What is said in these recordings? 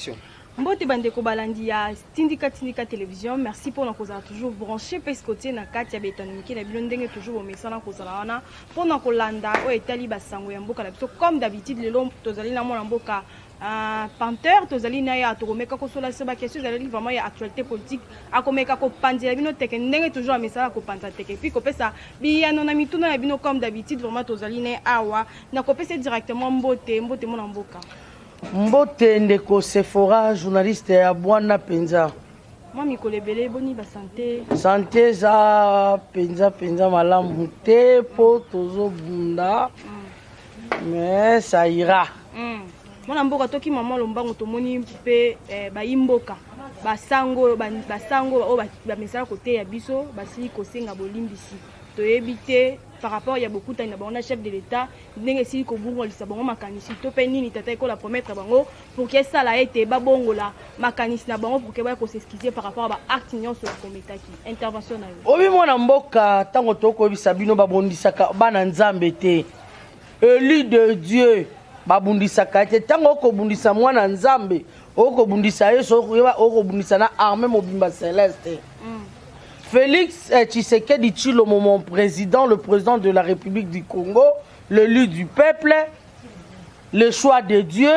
l'action. Mbote bandeko balandi ya Tindika Télévision, merci pour nous toujours branché parce côté na kati ya betaniki na bino ndenge toujours au mesana kozala wana pour na kolanda o etali basango ya mboka la biso comme d'habitude lelo tozali na mona mboka Panther tozali na ya tokomeka kosola se ba question ezali vraiment ya actualité politique akomeka ko panzela bino teke ndenge toujours mesana ko panza teke puis kopesa biyano na mituna na bino comme d'habitude vraiment tozali na awa na kopesa directement mbote mona mboka. Mbote ndeko Sephora, journaliste ya Bwana Penza. Moi mikolo ebele boni ba santé. Santé za penza malamu te po tozo bunda. Mais ça ira. Mwana mboka toki maman lombango tomoni pe ba imboka. Basango ba mesala côté ya biso basili kosenga bolimbisi. To éviter par rapport il y a beaucoup de bon chef de l'état ndenge sili ko bungo lisa bango makanisi to pe nini tata ko la promettre bango pour que ça la été ba bongo la makanisi na bango pour que ba ko s'excuser par rapport à acte union sur la kometaki intervention na yo obi mwana mboka tango toko bisa bino babondisaka bana nzambe te élu de Dieu babundisaka te tango ko bundisa mwana nzambe oko bundisa yeso oko bundisa na armée mobimba céleste. Félix Tshisekedi Tshilombo, mon président, le président de la République du Congo, l'élu du peuple, le choix de Dieu,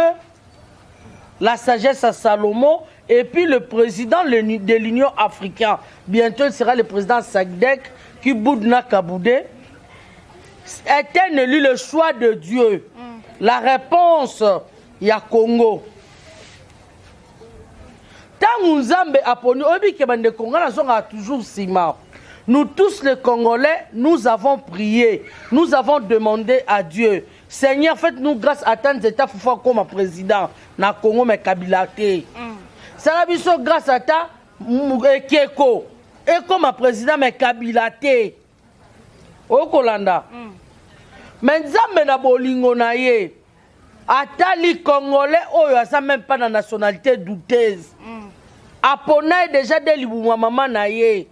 la sagesse à Salomon, et puis le président de l'Union africaine. Bientôt, il sera le président Sadek, qui Boudna Kaboudé, est un élu, le choix de Dieu. La réponse, il y a Congo. Nous tous les Congolais, nous avons prié, nous avons demandé à Dieu, Seigneur, faites-nous grâce à tant d'États comme président, na Congo mais Kabila te. Ça a grâce à ta Keko et comme président mais Kabila te. Au Kolanda. Mais Nzambe na bolingo na ye. Atali Congolais, oh, ça même pas de nationalité douteuse. Apona déjà de libuma maman na ye.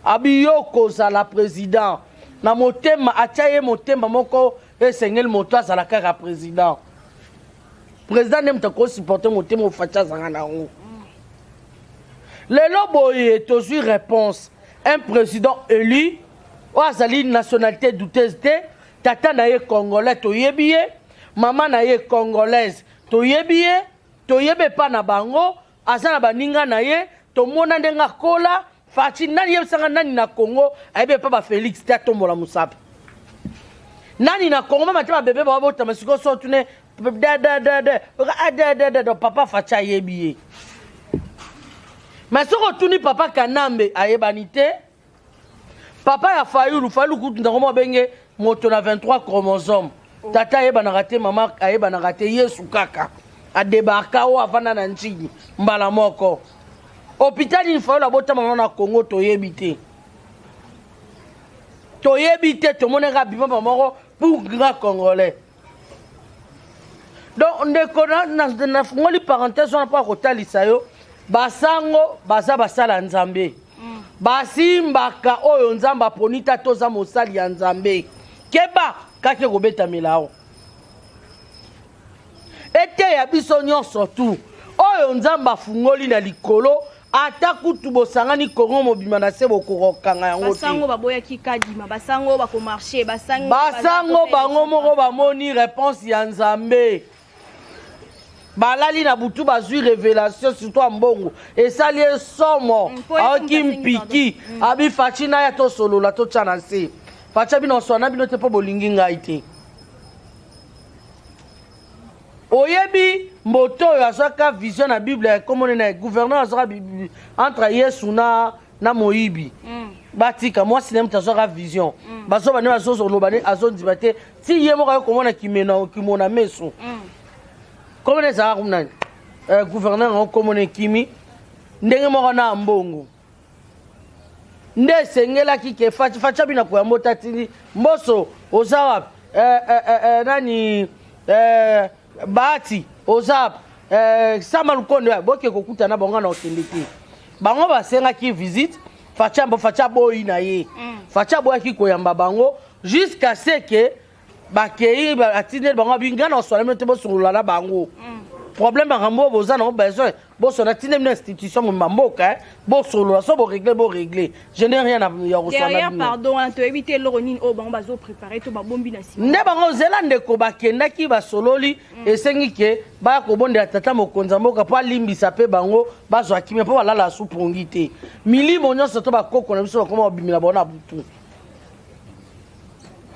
Abiyoko za la président. Na motema achaye motema moko esengel moto za la kaka président. Président n'aime pas supporter motema facha za na ngo. Le lobo est aussi réponse. Un président élu, ou azali nationalité douteuse te, tata na ye congolais to yebiye. Maman na ye congolaise to yebiye to yebe pa na bango azana baninga na ye to mona ndenga kola fachi nani yebsanga nani na Congo ayebe pa ba Félix ta tombola musapi nani na Congo mama te ba bébé ba bota masiko so tune de papa facha yebiye mais soko tuni papa Kanambe ayebanite papa ya Fayulu kutu ndako benge moto na 23 chromosomes. Tata ayeba na raté mama ayeba na raté Yesu kaka a débarquer o avana na nchini mbala moko hôpital il faut la bota mama na Congo to yebite to monera bima mama pour grand congolais donc ndeko na ngoli parenthèse on pas kotalisa yo basango basala nzambe basimbaka oyo nzamba ponita toza mosali ya nzambe keba kake kobeta milao ete ya biso nyonso tu oyo nzamba fungoli na likolo ata kutu bosangani Kongo mobima na se bokorokanga yango te basango baboya kikadima basango bako marcher basango bango moko bamoni réponse ya nzambe balali na butu bazui révélation surtout mbongo esali somo aoki mpiki abi fachina ya to solola to tshana se facha bino sona bino te po bolingi ngai te oyebi mboto oyo azwaka vision na Bible comme on est gouverneur azwaka entre Yesu na Moyibi batika moi sinem tazwaka vision bazo bane bazo soloba ne azondiba te ti ye moko akomona kimona meso comme on est ça comme gouverneur comme on est kimi ndenge moko na mbongo nde sengela kike facha bina kwa mbota tini mboso ozawa nani Bati ozap sama lukondo boke kokuta na bango na otendeki bango basenga ki visite facha boyi na ye facha boya ki koyamba bango jusqu'à ce que bakei atine bango bingana osala mete bosungula na bango problème à rambo boza na besoin bon son atine une institution mo mamboka bon solo so bo régler je n'ai rien à recevoir derrière pardon to éviter l'oronine au bango bazo préparer to ba bombi na sima ne bango zelande ko bakendaki ba sololi esengi ke ba ko bonde tata mokonza mboka po limbisa pe bango bazwa kimia po balala supongi te milimo nyonso to bakoko na biso bakoma obimila bona butu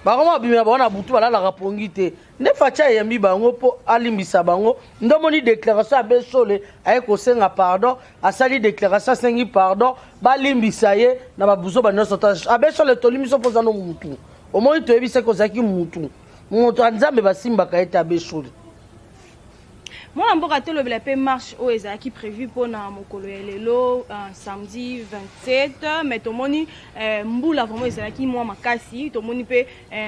bakoma obimila bona butu balala rapongi te ne facha yembi bango po alimbisa bango ndomoni déclaration abesole aye ko senga pardon asali déclaration sengi pardon balimbisa ye na babuzo banyonso ta abesole tolimiso poza no mutu omoni toyebisa ko zaki mutu anzambe basimbaka ete abesole Moi, je suis la paix marche au Eza qui prévu pour Mokolo Lelo samedi 27. Mais tout le monde, Mboula vraiment Eza qui moi ma cassi, tout le monde peut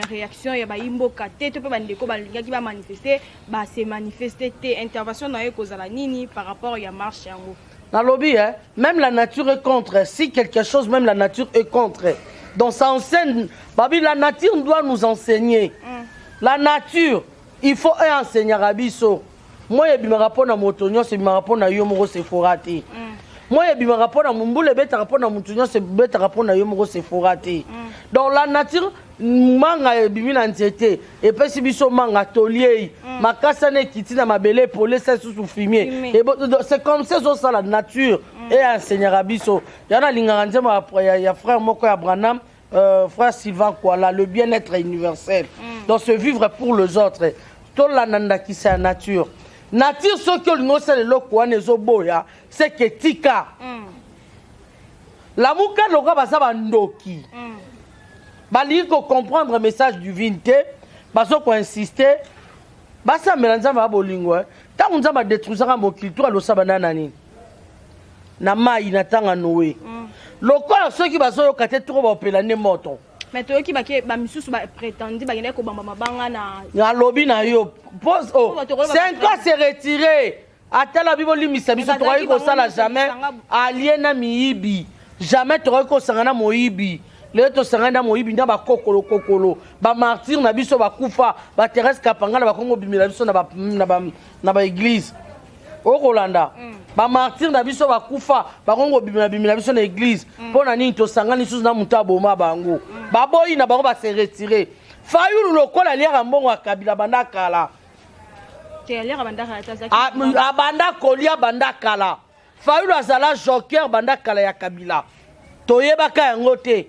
réaction il y a ba imbo kate, tout peut bandeko balinga qui va manifester, ba se manifester intervention na yeko zala nini par rapport ya marche yango. Dans le lobby, hein, même la nature est contre. Si quelque chose, même la nature est contre. Donc ça enseigne. Babi, la nature doit nous enseigner. La nature, il faut enseigner à Bisso. Moi, je me rappelle à Motonio, c'est me rappelle à Yomoro Seforati. Moi, je me rappelle à Mumboule, je me rappelle à Motonio, c'est me rappelle à Yomoro Seforati. Donc la nature, manga bimina nzete et puis si biso manga tolier makasa ne kitina mabele polé ça sous fumier et c'est comme ça ça la nature et enseignera biso yana linganga nzema ya frère moko ya Branham frère Sylvain Kuala le bien-être universel donc se vivre pour les autres to la nanda qui c'est la nature ce que nous c'est le lokwa nezo boya c'est que tika la muka loka basa bandoki bali ko comprendre le message du vinte baso ko insister basa melanza ba bolingo ta unza ba détruisera mo culture lo sabana nani na mai na tanga noé lokola ceux qui baso yoka trop ba opela ne moto mais to ki ba misusu ba prétendre ba ngene ko bamba mabanga na lobby na yo pose 5 ans c'est retiré atala biboli misabiso to ko sala jamais alien na miibi jamais to ko sangana moibi les to sangana moibi na ba kokolo ba martyr na biso ba kufa ba Thérèse Kapanga na ba Kongo bimela biso na ba église au Rolanda ba martyr na biso ba kufa ba Kongo bimela biso na église pona nini to sangana sous na mutabo ma bango ba boyi na bango ba se retirer fayulu lokola liera mbongo akabila banda kala te liera banda kala tazaki abanda kolia banda kala fayulu azala joker banda kala ya kabila toyebaka yango te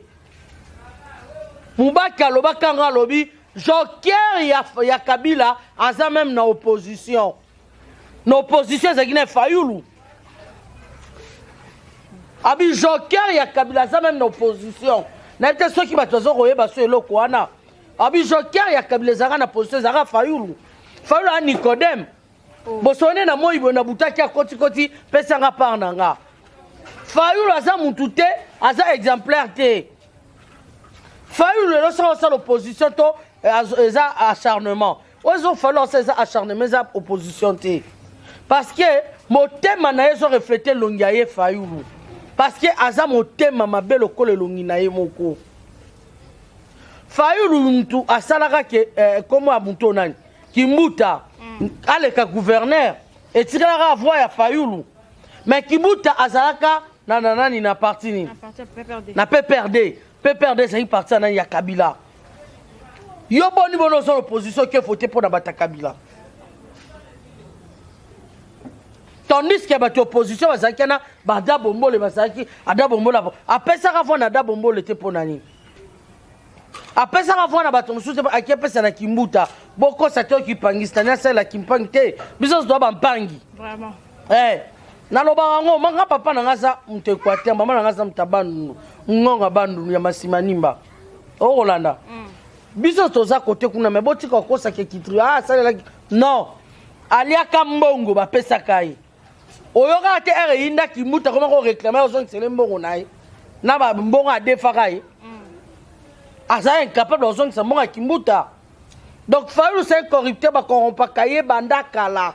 Moubaki alobaka nga lobi joker ya Kabila aza même na opposition. Na opposition ezakine Fayulu. Abi joker ya Kabila aza même na opposition. Na ete soki bato zo koyeba so eloko wana. Abi joker ya Kabila ezaka na opposition ezaka Fayulu. Fayulu a Nicodème. Bosone na moyibo na butaki ya koti pesa nga par nanga. Fayulu aza mutu te, aza exemplaire te. Fayulu le ça l'opposition to eza acharnement. Ozo fallu ça acharnement eza opposition te. Parce que motema na yezo refléter longiaye Fayulu. Parce que aza motema mabe lokole longi na ye moko. Fayulu mtu asalaka ke comme abunto nani Kimbuta aleka gouverneur et tiraka voix ya Fayulu. Mais Kimbuta azalaka nani na parti ni na PPRD. PPRD c'est une partie na ya Kabila. Yo boni bono son opposition qui voté pour na bata Kabila. Tandis que ba opposition bazaki na bada bombo le bazaki ada bombo la apesa ka fona ada bombo le te ponani. Apesa ka fona bato mususu aki apesa na Kimbuta. Boko sa to ki pangistania c'est la kimpangte. Biso doit ba mpangi. Vraiment. Na loba ngo manga papa na ngaza mtekwate mama na ngaza mtabandu ngonga bandu ya masimanimba o Rolanda biso toza kote kuna me boti ko kosa ke kitri ça non aliaka mbongo ba pesa kai oyoka te ere inda Kimuta comment ko réclamer aux gens c'est le mbongo nae na ba mbongo a defa kai asa incapable aux gens c'est mbongo Kimuta donc Fayulu c'est corrupteur ba corrompa kai banda kala.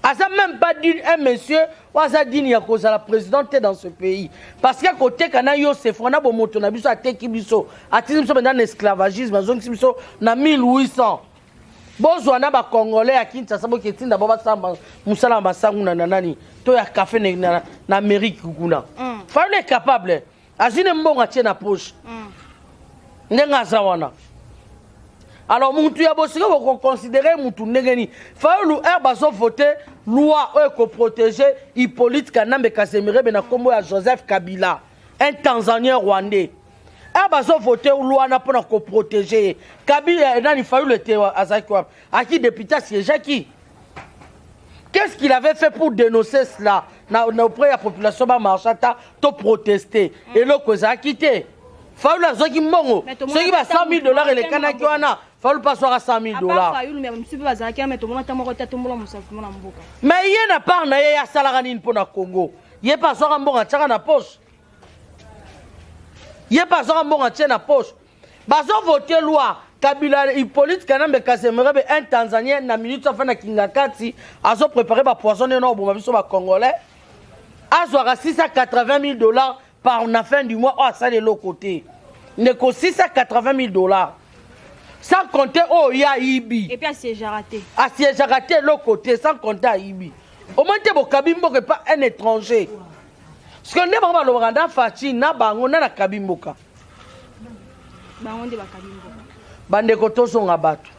Asa même pas dit un monsieur ou asa dit ya cause la présidente dans ce pays parce que côté kana yo se fona bo moto na biso ateki biso atini biso dans l'esclavagisme zone biso na 1800 bozwana ba congolais ya Kinshasa boketinda bo basamba musala masangu na nani to ya café na Amérique kuna fallait être capable azine mbonga tie na poche ndenga zawana alors mutu ya bosiko boko considérer mutu ndengeni fallait bazo voter loi ko protéger Hippolyte Kanambe Kasemire na kombo ya Joseph Kabila un Tanzanien rwandais bazo voter loi na pona ko protéger Kabila nani fallait le azakwa à qui député siège qui. Qu'est-ce qu'il avait fait pour dénoncer cela auprès de la population marchata to protester et le cause a quitté. Fallu la zoki mbongo. Ceux qui va 100 000 $ et les kanaki wana, fallu pas soit à 100 000 $. Mais il n'a pas na ya salarani pour na Congo. Il pas soit mbongo tchaka na poche. Il pas soit mbongo tchaka na poche. Bazo voter loi Kabila Hippolyte Kanambe Kasemire un Tanzanien na minute afin na Kingakati azo préparer ba poisonner no bo biso ba congolais azo 680 000 $ par la fin du mois à ça de l'autre côté neko 680 000 $, sans compter ya Ibi et puis assiège raté l'autre côté sans compter à Ibi au moins te bokabimbo que pas un étranger parce que ne ba lo randa fachi na bango na kabimboka bango de bakabimboka bande kotozonga bato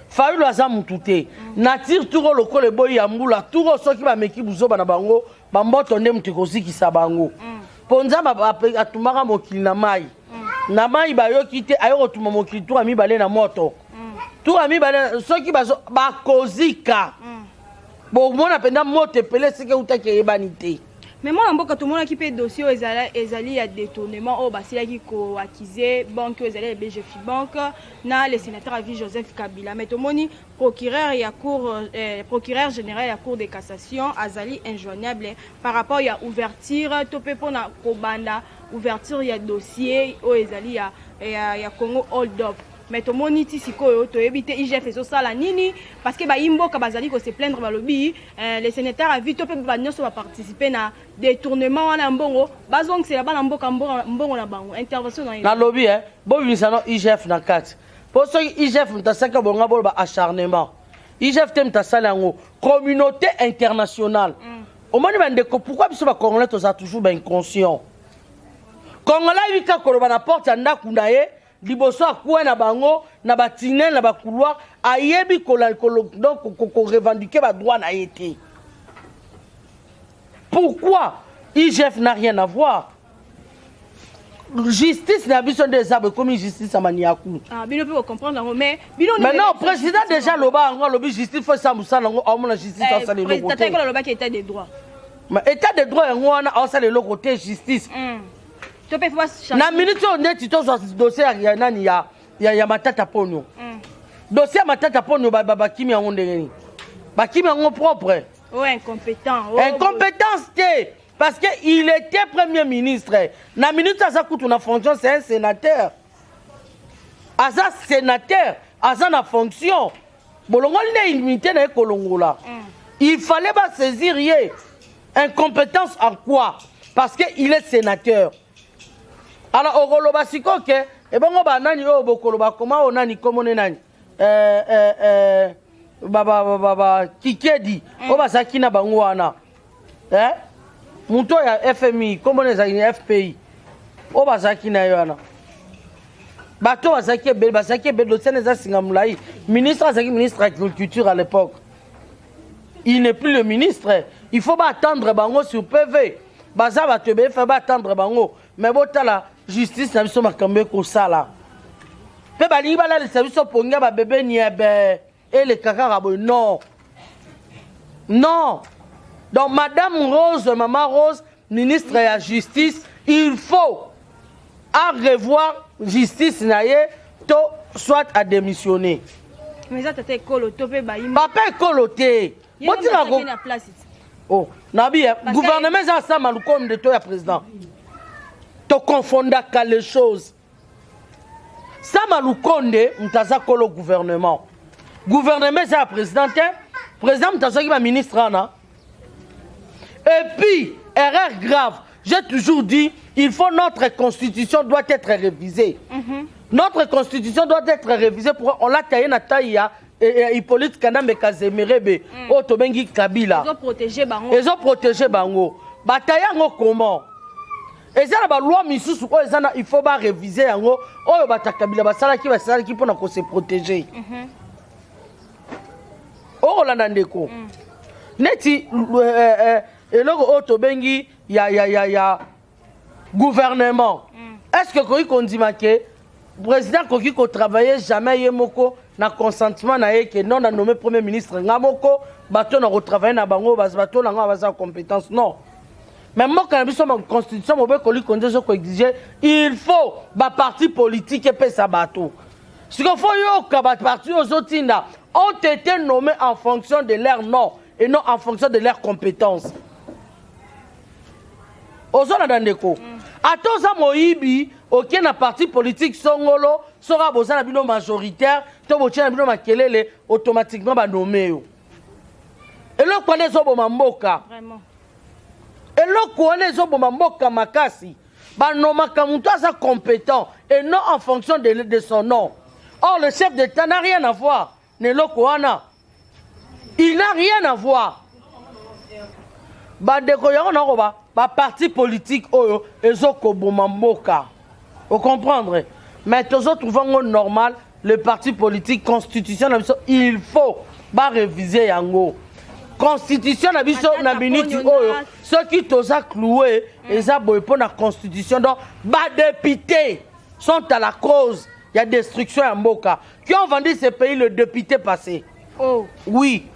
fayulu aza mutu te natire turo lokolo boyi ya mbula turo soki bameki buzoba na bango bamboto nde mutu kozikisa bango ponza atumaka mokili na mai na mai bayoki te ayo kotuma mokili tura mibale na moto tura mibale soki bakozika bomona penda moto epele seke utaki eyebani te. Mais moi, je suis un dossier où il y a détournement, où il y a accusé banque, où il y a BGF Bank, le sénateur a vu Joseph Kabila. Mais tout le monde, procureur général de la Cour de cassation, Azali injoignable par rapport à l'ouverture, topé pour la Kobanda, ouverture, il y a dossier, où il y a Congo Hold Up. Mais tout le monde ici, si tu éviter IGF et ça la nini parce que Imbo Kabazali ko se plaindre dans le lobby, les sénateurs a vu tout peuple va participer na détournement en mbongo, bazong c'est là-bas mbongo na bango intervention dans le lobby bon bisano IGF na 4. Pour ce IGF mtasaka bonga ba acharnement. IGF tem tasalango communauté internationale. Au moins bandeko pourquoi biso ba congolais toza toujours ben inconscient. Congolais vika koloba na porte anda kundaye liboso akoué na bango na batinel na bakouloir ayebi donc ko revendiquer ba droit na été. Pourquoi IGF n'a rien à voir? Justice n'a besoin des arbres comme justice à Maniakou. Ah, bien peut comprendre mais non, président déjà loba en lobby justice faut ça musa ngo au moins justice en ça les locaux. T'as que le loba qui état des droits. Mais état des droits en on ça les locaux justice. Na minute on est tito sur dossier ya nani ya matata ponyo. Dossier matata ponyo ba kimi ya ngondeni. Ba kimi ya propre. Oh incompétent. Incompétence té parce que il était premier ministre. Na minute ça coûte une fonction c'est un sénateur. Asa sénateur, asa na fonction. Bolongo ne limité na kolongola. Il fallait pas saisir yé. Incompétence en quoi? Parce que il est sénateur. Alors okoloba sikoke ebongo ba nani o bokoloba koma o nani komone nani baba kikedi o basaki na bango wana muto ya FMI komone za FPI o basaki na yana bato basaki be dosene za singa mulai ministre azaki ministre agriculture à l'époque il n'est plus le ministre il faut pas attendre bango sur PV baza bato be fa ba attendre bango mais botala justice na biso makambe ko sala pe bali bala le service ponga ba bébé niebe et les kaka non donc madame Rose maman Rose ministre de la justice il faut à revoir justice naie to soit à démissionner mais ça tata ekolo to pe ba papa ekolo te botina ko na place oh nabi gouvernement ça ça malukom de to ya président to confondaka les choses. Sama Lukonde, mtaza kolo gouvernement. Gouvernement c'est la présidente, président mtaza qui va ministre ana. Et puis, erreur grave, j'ai toujours dit, il faut notre constitution doit être révisée. Notre constitution doit être révisée pour on l'a taillé na taille Hippolyte Kanambe Kazemerebe o to bengi Kabila ils ont protégé bango bataille ngo comment ezana ba loi misusu ko ezana il faut ba réviser yango oyo batakabila basala ki pona ko se protéger o la ndeko neti eloko o to bengi ya gouvernement est-ce que koki kondima ke président koki ko travailler jamais yemoko na consentement na yeke non na nommé premier ministre ngamoko bato na ko travailler na bango bato na nga baza compétence non. Mais moi, quand je suis en constitution, il faut que parti politique et ça bateau. Ce qu'il faut que les partis ont été nommés en fonction de leur nom et non en fonction de leurs compétences. Ozona dandeko. Atoza moyibi, aucun parti politique songolo sera besoin de majoritaire, to botia na makelele automatiquement ba nommé. Et là connaît zo bomamboka. Vraiment. Et là, on est makasi, compétent et non en fonction de son nom. Or, le chef d'État n'a rien à voir. Il n'a rien à voir. Parti politique, vous comprenez? Mais tous autres trouvons normal, le parti politique constitutionnel, il faut réviser yango. Constitution na biso na minute oyo ceux qui toza cloué eza boy pour la constitution donc ba députés sont à la cause il y a destruction en Mboka qui ont vendu ce pays le député passé oui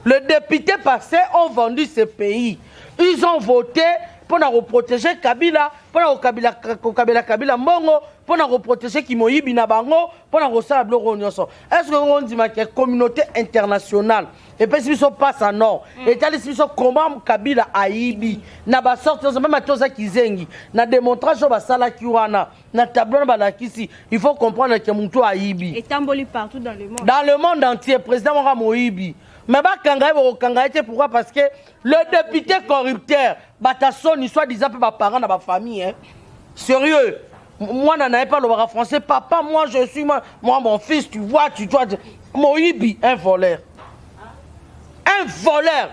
le député passé ont vendu ce pays ils ont voté pour protéger Kabila pour Kabila Mbongo pour protéger Kimoyibi na bango pour resala bloko nyonso est-ce que on dit que la communauté internationale et puis si ça passe en non et tali si ça comment Kabila aibi na ba sorte même atoza kizengi na démonstration ba sala kiwana na tableau ba lakisi il faut comprendre que muntu aibi et tamboli partout dans le monde entier président Mora Moyibi mais ba kangaye pourquoi parce que le député corrupteur batasoni soit disant peu ba parents na ba famille hein sérieux. Moi, je n'avais pas le bras français. Papa, moi, je suis... Moi, mon fils, tu vois... Moïbi, un voleur. Un voleur.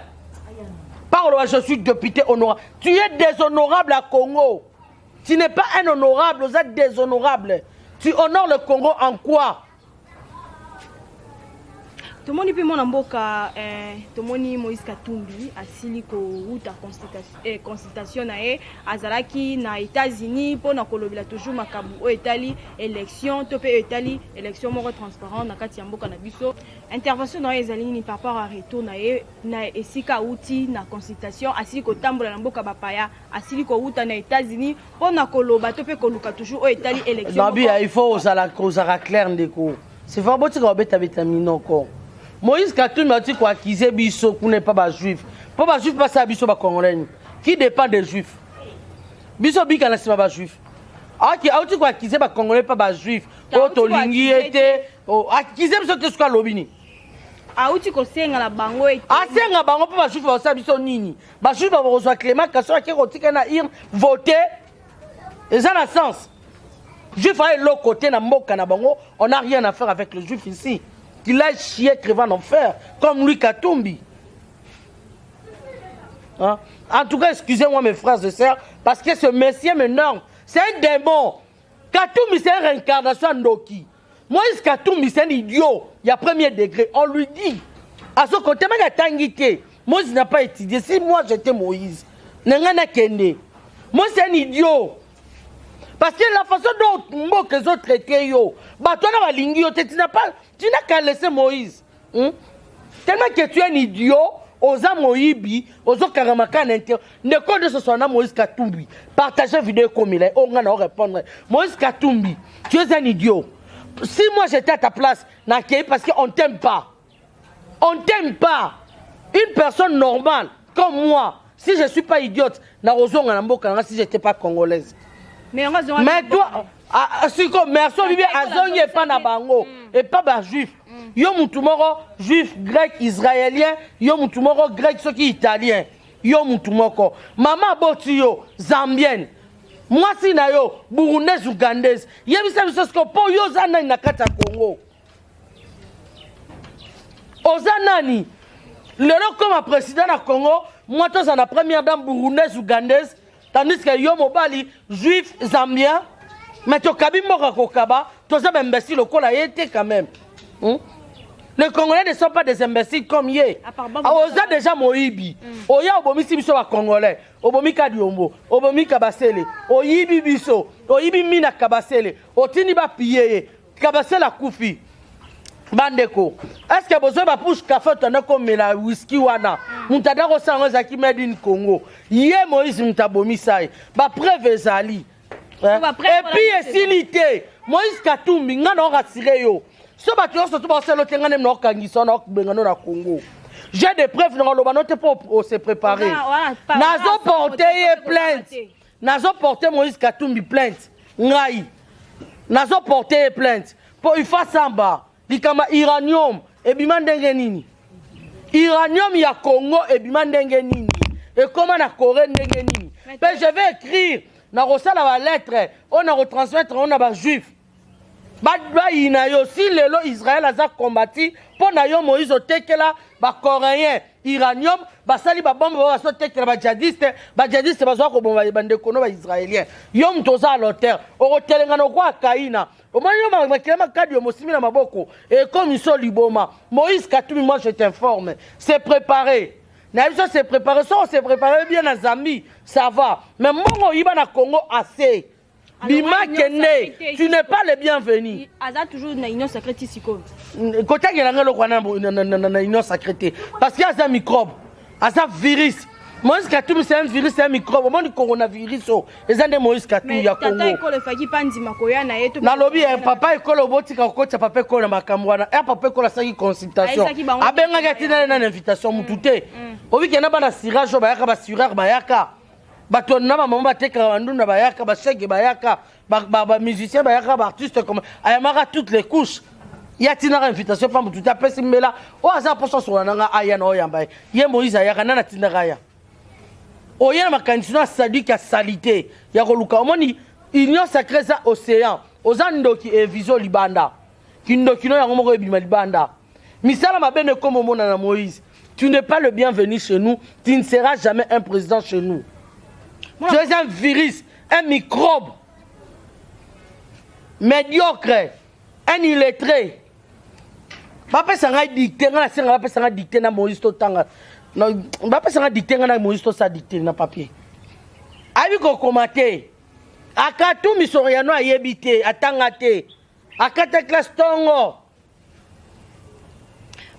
Parle, je suis député honorable. Tu es déshonorable à Congo. Tu n'es pas un honorable, vous êtes déshonorable. Tu honores le Congo en quoi? Tomoni pe mona mboka tomoni Moïse Katumbi asili ko uta consultation na azalaki na États-Unis pour na kolobela toujours makabu o etali élection to pe etali élection moko transparent na kati ya mboka na biso intervention na ezali ni par rapport à retour na esika uti na consultation asili ko tambola na mboka bapaya asili ko uta na États-Unis pour na koloba to pe koluka toujours o etali élection Nabi il faut osala clair ndeko c'est vraiment botika obeta betamino ko Moïse Katumbi a dit quoi accuser biso qu'on n'est pas juif. Pas juif pas ça biso ba congolais. Qui dépend des juifs. Biso bika na sima ba juif. Ah qui a dit quoi accuser ba congolais pas juif. O to lingi était accuser biso te swa lobini. Ah uti ko senga la bango et ah senga bango pas juif ba ça biso nini. Ba juif ba reçoit Clément Kassora qui rotika na ir voter. Et ça a sens. Juif a l'autre côté na mboka na bango, on n'a rien à faire avec le juif ici. Il a chié crevant en enfer, comme lui Katumbi. Hein? En tout cas, excusez-moi mes frères et sœurs, parce que ce monsieur m'énerve. C'est un démon. Katumbi, c'est une réincarnation d'Oki. Moïse Katumbi, c'est un idiot. Il y a premier degré. On lui dit, à ce côté, Moïse n'a pas étudié. Si moi j'étais Moïse, moi c'est un idiot. Parce que la façon dont les autres traitent, tu n'as qu'à laisser Moïse. Tellement que tu es un idiot, Oza Moïbi, Ozo Karamaka n'intérêt. Ne connais ce soit Moïse Katumbi. Partagez la vidéo comme il est. On va répondre. Moïse Katumbi, tu es un idiot. Si moi j'étais à ta place, parce qu'on ne t'aime pas. On ne t'aime pas. Une personne normale comme moi, si je ne suis pas idiote, si je n'étais pas congolaise. Mais toi, merci Bibi Azongi et pas Nabango et pas juif. Yo mutumoro juif, grec, israélien, yo mutumoro grec, ceux qui italien. Yo mutumoko. Maman Botio, zambienne. Moi si na yo burundaise ougandaise. Yebisa biso ko po yo zana na kata Congo. oza nani lelo comme président na Congo moi tous en la première dame burundaise ougandaise tandis que yo mobali juif zambien mais to kabimboka kokaba toza ba imbécile lokola yete quand même. Les Congolais ne sont pas des imbéciles comme yé. Oza déjà moyibi. Oya obomisi biso ba Congolais. Obomi Kadiombo. Obomi Kabasele. Oyibi biso. Oyibi mina Kabasele. Otini ba piyeye. Kabasele a koufi. Bandeko. Est-ce que besoin ba push café tana comme la whisky wana. Mutada ko sango zaki made in Congo. Yé Moïse mutabomi sai. Ba preuve ezali. Et puis esilité. Moïse Katumbi ngana rasiré yo. Ce bâtiment surtout parce que l'autre n'aime pas Kangisson na Congo. J'ai des preuves dans le banote pour se préparer. Nazo porté plainte. Nazo porté Moïse Katumbi plainte. Ngai. Nazo porté plainte. Pour il fasse en bas. Likama iranium et bimandenge nini. Iranium ya Congo et bimandenge nini. Et comment na Corée ndenge nini. Mais je vais écrire na rosala la lettre, on a retransmettre on a ba juif. Badba inayo si lelo Israël a combattu pour na yo Moïse otekela ba coréen iranium basali ba bombe ba so tekela ba djihadiste bazo ko bomba bande kono ba israélien yo mtoza l'auteur otelenga no kwa kaina omanyo makema kadi yo mosimi na maboko et comme so liboma Moïse Katumbi moi je t'informe c'est préparé. Naïso s'est préparé, ça on s'est préparé bien à Zambie, ça va. Mais mon Iba na Congo assez. Bima Kende, tu n'es pas le bienvenu. Aza toujours na union secrète ici quoi. Côté que la ngelo kwana na union secrète parce qu'il y a un microbe, un virus. Moïse Katumbi c'est un virus, c'est un microbe. Au moins du coronavirus, les gens de Moïse Katumbi ya Congo. Tata école faki pandi makoya na yeto. Na lobby papa école oboti ka kocha papa école makamwana. Papa école sa consultation. Abenga gatina na invitation mutute. Obi kena bana sirage bayaka ba surar bayaka. Bato na mama bateka bandunda bayaka ba chege bayaka ba musicien bayaka ba artiste comme ayamara toutes les couches. Ya tina invitation pa mutute apesi mbela. O aza poso so nanga aya na oyamba. Ye Moïse ayaka na tina gaya. Oya makanisiona sadika salité ya koluka omoni union sacrée za océan ozando ki eviso libanda kindokino ya ngomoko ebima libanda misala mabene comme mona na Moïse tu n'es pas le bienvenu chez nous tu ne seras jamais un président chez nous tu es un virus un microbe médiocre un illettré papa sanga dicter ngala senga papa sanga dicter na Moïse totanga. Non, pas ça dicter na Moïse to ça dicter na papier. Abi ko commenter. Akatu misoriano ayebite atangate. Akata classe tongo.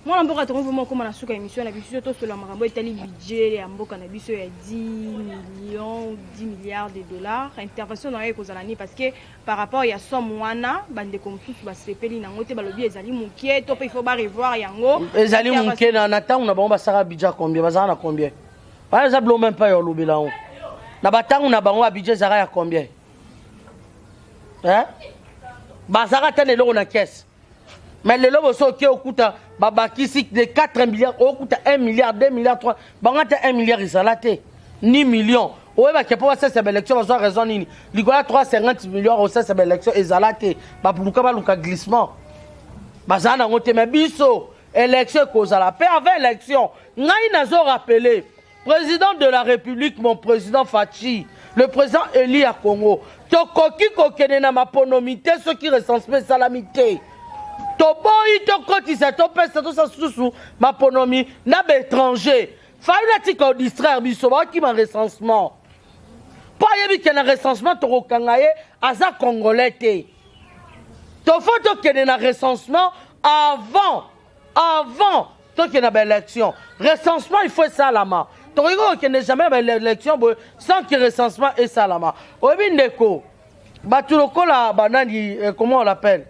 Moi on peut trouver vraiment comme na suka émission na biso to sur la makambo etali budget ya mboka na biso ya 10 millions 10 milliards de dollars intervention na yo kozalani parce que par rapport ya somme wana bande comme tout ba sepeli na ngote balobi ezali mukie to pe il faut ba revoir yango ezali mukie na tangu na bango basara budget combien bazana na combien ba za blo même pas yo lobela on na batangu na bango budget zara ya combien hein bazara tane loko na caisse. Mais le lobo so qui okuta babakisi de 4 milliards okuta 1 milliard 2 milliards 3 bangata 1 milliard isalate ni millions oye ba kepo ça c'est élection bazo raison nini ligola 350 millions au ça c'est élection isalate ba puluka ba luka glissement bazana ngote mais biso élection kozala pe avec élection ngai nazo rappeler président de la République mon président Fachi le président Eli à Congo tokoki kokene na maponomité ceux qui recensent salamité. Toboyi to kotisa to pesa to sasusu maponomi na étranger. Faula tiko distraire biso ba ki ma recensement. Pa yebi ke na recensement to rokangaye aza congolais te. To faut que na recensement avant to ke na élection. Recensement il faut ça la ma. To rigo ke ne jamais l'élection sans que recensement et ça la ma. Obi ndeko. Batu lokola banani comment on l'appelle?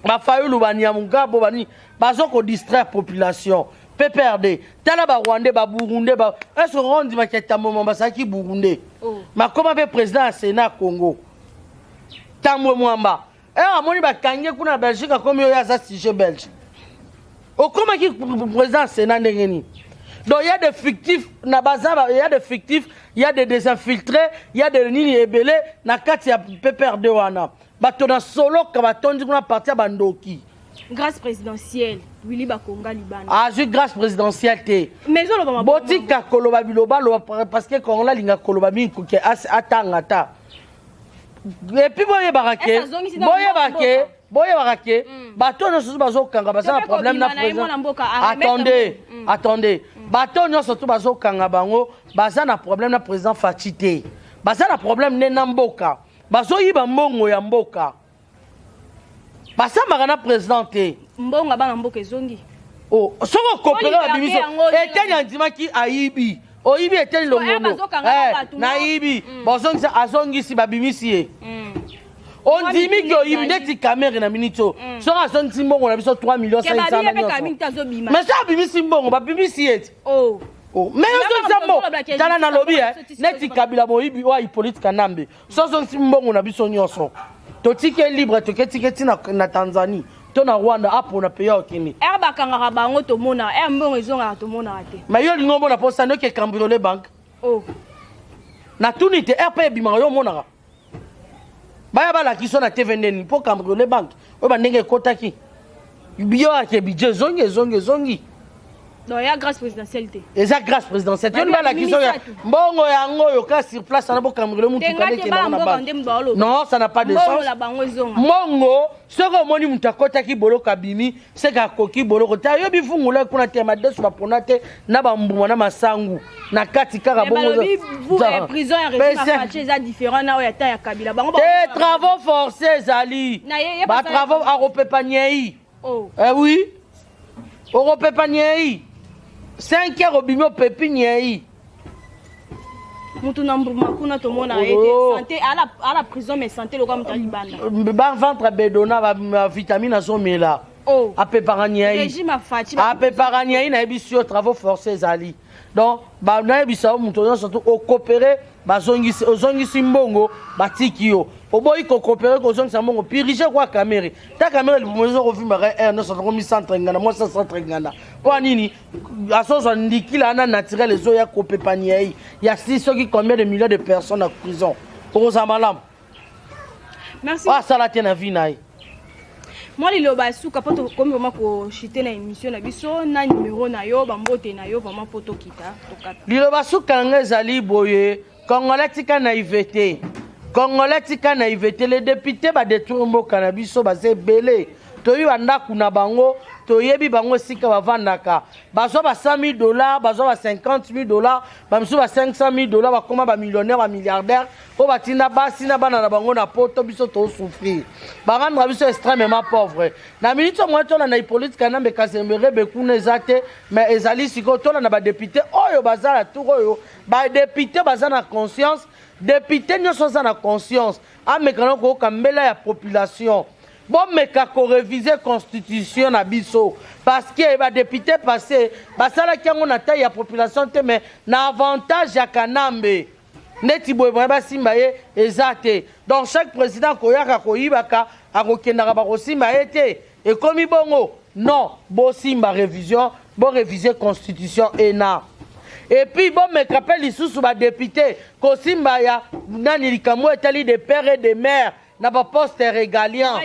Ba fayulu bani amungabo bani bazo ko distraire population PPRD tala ba Rwandais ba Burundais ba est-ce qu'on dit maketa moment basaki Burundais ma comme avec président Sénat Congo tamwe mwamba amoni ba kange kuna Belgique comme yo ya za sujet belge o comme qui président Sénat ndengeni donc il y a des fictifs na bazaba il y a des fictifs il y a des désinfiltrés il y a des nini ebele na kati ya PPRD wana bato na solo ka batondi kuna parti ya bandoki grâce présidentielle Willy Bakonga Libana. Ah, j'ai grâce présidentielle té. Mais zo loba botika koloba biloba parce que quand la linga koloba mi ko ke atangata. Et puis boye barake. Boye barake. Bato no susu bazo kanga basa problème na président. Attendez. Bato no surtout bazo kanga bango basa na problème na président Fatité. Basa na problème ne na mboka. Bazo yiba mbongo ya mboka. Basa magana présidente. Mbonga bana mboka ezongi. Oh, soko coopérer la bimiso. Eteni andima ki aibi. Oyibi eteni longono. Na ibi. Bozongi sa azongi si babimisi ye. On dit que oyibi ndeti caméra na minito. Soko azongi mbongo na biso 3 millions 500 000. Mais ça bimisi mbongo babimisi ye. Oh. Oh, mais on se mbo tala na lobby neti kabila boyibi wa politique nambe. Soko mbongo na biso nyoso. Totike libre toketi na Tanzanie. Tona Rwanda apo na pays okini. Erba kangaka bango to mona, mbongo ezonga to mona ate. Mais yo lingo mona posa no ke cambrioler banque. Oh. Na tunité RP bima yo mona. Baya bala kiso na TVN pour cambrioler banque. O ba ndenge kotaki. Biyo ake budget zongi. Non, il y a grâce présidentielle. Et ça grâce présidentielle. Yo bala kiso mbongo yango yo ka sur place na bo cambrioler mutu kale ke na ba. Non, ça n'a pas de sens. Mongo soko moni mutakota ki bolo kabimi seka koki bolo kota yo bifungula kuna tema desu bapona te na bambuma na masangu na kati kaka bongo vous prison et régime affaché ça différent na ya ta ya kabila bango des travaux forcés ali ba travaux à repepaniei. Oh oui au repepaniei 5 heures au bimio pepiniei. Mutuna mbuma kuna to mona santé à la prison mais santé le comme talibana. Ba ventre bedona ba vitamine azomela. Oh. A préparanier. Régime affaché. A préparanier na ebisio travaux forcés ali. Donc ba na ebisa mutonya surtout au coopérer ba zongisi mbongo batiki yo. Oboyi ko coopérer ko zongisa mbongo piriger kwa caméra. Ta caméra le mozo revima R 930 ngana moi 130 ngana. Kwa nini asozo ndikila na naturel zo ya kopepanier. Ya si soki combien de millions de personnes en prison. Pour ça malam. Merci. Ah ça la tient na vie naï. Moi les lobasuka poto comme vraiment ko chiter na émission na biso na numéro na yo bambote na yo vraiment poto kita tokata. Li lobasuka ngezali boye Congolais tika naïveté. Congolais tika naïveté les députés ba détruire mboka na biso ba se belé. Toyi banda kuna bango toyebi bango sika bavandaka. Bazo ba $100,000, bazo ba $50,000, bamsu ba $500,000 ba koma ba millionnaire ba milliardaire. O batina basi na bana na bango na poto biso to souffrir. Ba rendre biso extrêmement pauvre. Na minute moi to na politique kanambe kasembere bekune zate mais ezali siko to na ba député oyo bazala tout oyo ba député bazana conscience, député nyoso za conscience. Amekana ko kambela ya population. Bon mais kako réviser constitution na biso parce que ba député passé basala kiango na taille ya population te mais na avantage ya kanambe neti boye ba simba ye ezate donc chaque président koyaka koyibaka akokendaka ba kosimba ete et comme bongo non bo simba révision bo réviser constitution ena et puis bon me rappelle lisusu ba député ko simba ya nani likamo etali de père et de mère na ba poste régalien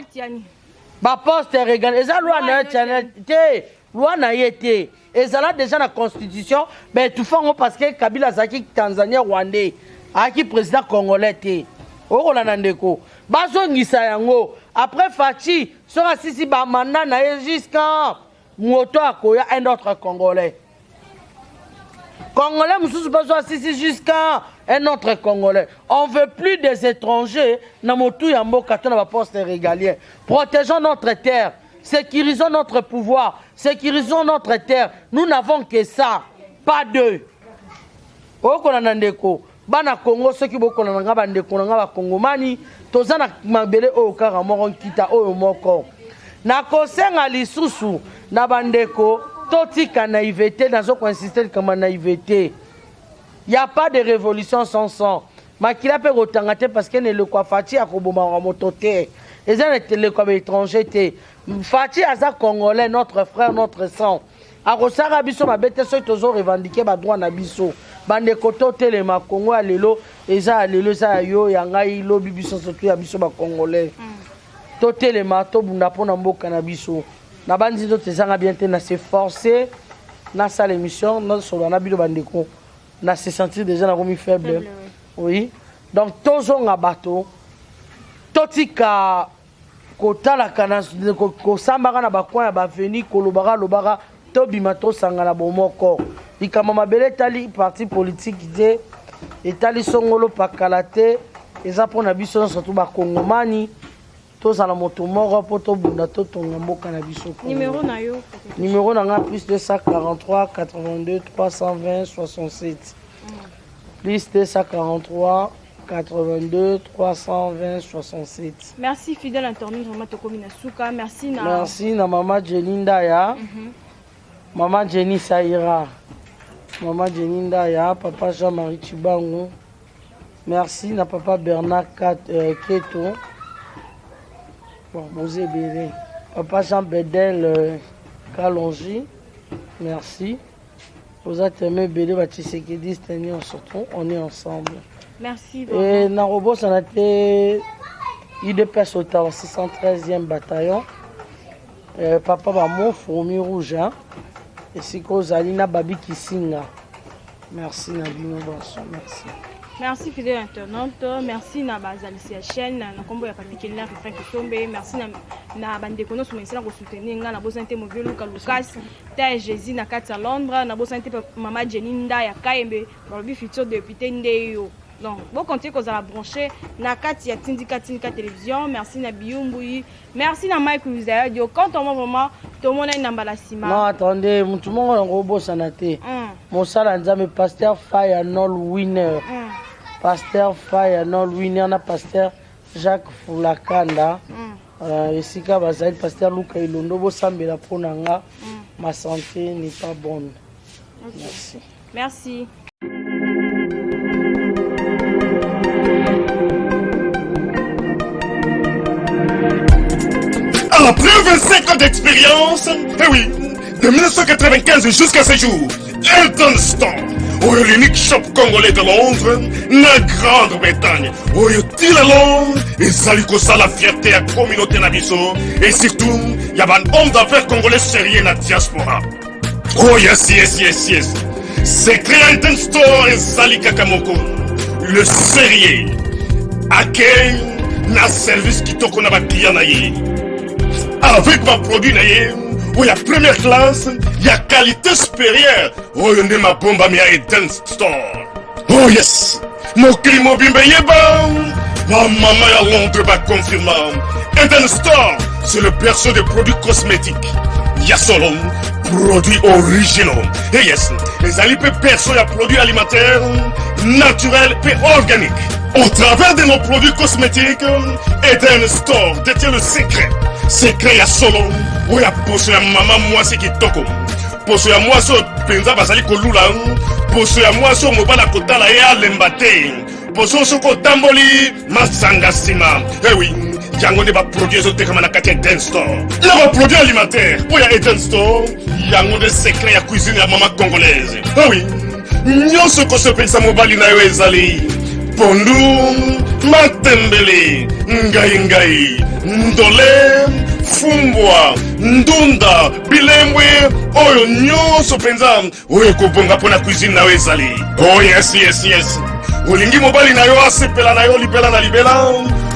ba poste régalien eza loi na te loi na yete ezala déjà na constitution mais tout fango parce que Kabila zaki Tanzania Rwandais aki président congolais te okola na ndeko bazongisa yango après Fachi sera sisi ba mandat na jusqu'à moto akoya un autre congolais Congolais, nous sommes besoin ici jusqu'à un autre Congolais. On ne veut plus des étrangers. Poste régalien. Protégeons notre terre. Sécurisons notre pouvoir. Sécurisons notre terre. Nous n'avons que ça. Pas deux. Bana Congo, ceux qui beaucoup na bande Congo, Congomani, tozana mabele o kara moron kita o moko. Na kosenga lisusu na bandeko. Totika naïveté, dans un système comme naïveté. Il n'y a pas de révolution sans sang. Makila peut retangater parce que le quoi Fati a koboma motote. Et ça le quoi étranger. Fati aza congolais, notre frère, notre sang. A Rosara biso ma bête so toujours revendiquer ba droit na biso. Bande koto telema Congo alelo, eza alelo za yo yanga ilo bibiso surtout ya biso ba congolais. totelema tobunda mpona mboka na biso na bandi nzoto ezanga bien te na se forcer na sala émission nasolola na bino bandeko na se sentir déjà nakomi faible oui donc tozonga bato totika kotalaka na kosambaka na bacoin ya baveni kolobaka tobima tosangana bomoko likambo mabele etali parti politique te etali songolo pakala te eza mpona biso nyonso to bakongomani tozala moto moko mpo tobunda totonga mboka na biso. Numéro na yo? Numéro na nga plus 243 82 320 67 plus 243 82 320 67. Merci fidèle internaute Maman Tokomi Nasuka. Merci na Maman Jenny Ndaya. Maman Jenny Saïra. Maman Jenny Ndaya, Papa Jean-Marie Chibango. Merci na Papa Bernard Keto. Bon, Mosé Bélé. Papa Jean Bedel Kalonji. Merci. Vous êtes aimé Bélé Bachisekedi, on est ensemble. Merci. Et Narobo, ça a été IDPS Ottawa, 613e bataillon. Papa Bamo, Fourmi Rouge. Et c'est Kozalina Babi Kisinga. Merci Nabino Banson, merci. Merci fidèle internaute, merci na bazalisi ya chaîne na kombo ya Pamikela Rifin Kitombe, merci na bandeko no soutenir ko soutenir nga na bosante Movie Luka Lucas, ta Jésus na kati ya Londres, na bosante Mama Jenny Ndaya Kayembe, balobi futur député ndeyo. Donc, bon continuer qu'on a branché na kati ya Tindika télévision, merci na Biyumbuyi, merci na Mike Uzayo, quand on vraiment tout le monde est dans la cima. Non, attendez, tout le monde est en robot sanaté. Mon salle nzambe pasteur Fire Nol Winner. Pasteur Fire Nol Winner na pasteur Jacques Fulakanda. Ici ka bazali pasteur Luka Ilondo bo sambela pona nga. Ma santé n'est pas bonne. Okay. Merci. Merci. Après 25 ans d'expérience, eh oui, de 1995 jusqu'à ce jour, Elton Store, l'unique shop congolais de Londres, la Grande-Bretagne, il est Londres, et salut ça la fierté à la communauté nabiso, et surtout, il y a un homme d'affaires congolais sérieux dans la diaspora. Oh yes, yes, yes, yes. C'est créé Elton Store et Sali Kakamoko, le sérieux, à quel na service qui t'a qu'on a client naïe. Avec ma produit naïe, où il y a première classe, il y a qualité supérieure. Oh, il y a ma bombe à Elton Store. Oh yes, mon climat bimbe yeba. Ma maman à Londres va confirmer. Elton Store, c'est le berceau des produits cosmétiques. Il y a solo produits originaux. Et yes, les alipes perso et produits alimentaires, naturels et organiques. Au travers de nos produits cosmétiques, Elton Store détient le secret. Secret ya solo, où ya poso ya maman moi c'est qui toko. Poso ya moi so penza basali kolula, poso ya moi so mobala kotala ya lembate. Poso so ko tamboli masanga sima. Eh oui, yango ne ba produit zo teka na kati Elton Store. Na ba produit alimentaire, pour ya Elton Store, yango de secret ya cuisine ya maman congolaise. Eh oui, nyonso ko so pensa mobali na yo ezali. Pondu, matembele, ngai, ndole, fumbwa, ndunda, bilembwe, oyo nyonso penza, oyo kobonga pona cuisine na wezali. Oh yes, yes, yes. Olingi mobali na yo asepela na yo libela na libela.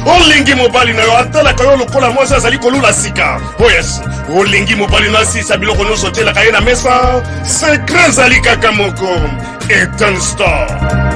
Olingi mobali na yo atala kayo lokola mwasa azali kolula sika. Oh yes. Olingi mobali na sisa biloko nyonso tela kaye na mesa. Secret zali kaka moko. Elton Store.